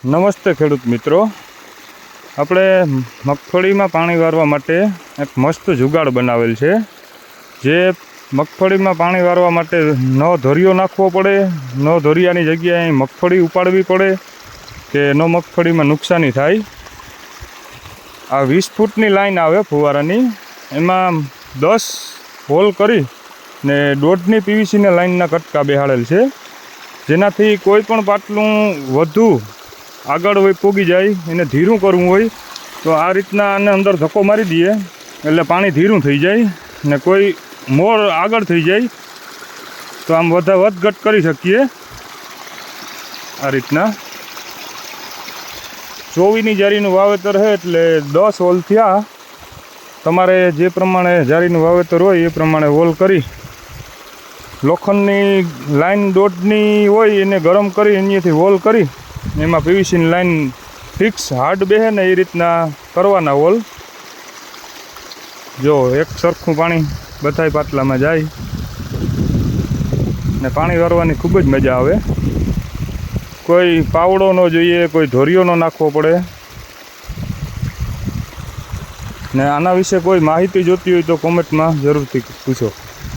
નમસ્તે ખેડૂત મિત્રો, આપણે મગફળીમાં પાણી વારવા માટે એક મસ્ત જુગાડ બનાવેલ છે. જે મગફળીમાં પાણી વારવા માટે ન ધોરિયો નાખવો પડે, ન ધોરિયાની જગ્યાએ મગફળી ઉપાડવી પડે કે ન મગફળીમાં નુકસાની થાય. આ 20 ફૂટની લાઈન આવે ફુવારાની, એમાં 10 હોલ કરી ને 1.5ની પીવીસીના લાઈનના કટકા બેહાડેલ છે, જેનાથી કોઈ પણ પાટલું વધુ આગળ હોય પોગી જાય, એને ધીરું કરવું હોય તો આ રીતના આને અંદર ધક્કો મારી દઈએ એટલે પાણી ધીરું થઈ જાય ને કોઈ મોર આગળ થઈ જાય તો આમ વધઘટ કરી શકીએ. આ રીતના 24ની જારીનું વાવેતર છે એટલે 10 હોલ થયા. તમારે જે પ્રમાણે જારીનું વાવેતર હોય એ પ્રમાણે હોલ કરી લોખંડની લાઈન 1.5ની હોય એને ગરમ કરી અહીંયાથી હોલ કરી એમાં પીવીસીની લાઈન ફિક્સ હાર્ડ બેહે ને એ રીતના કરવાના હોલ. જો એક સરખું પાણી બધાય પાટલામાં જાય ને પાણી વારવાની ખૂબ જ મજા આવે. કોઈ પાવડો ન જોઈએ, કોઈ ધોરિયો ન નાખવો પડે. ને આના વિશે કોઈ માહિતી જોતી હોય તો કોમેન્ટમાં જરૂરથી પૂછો.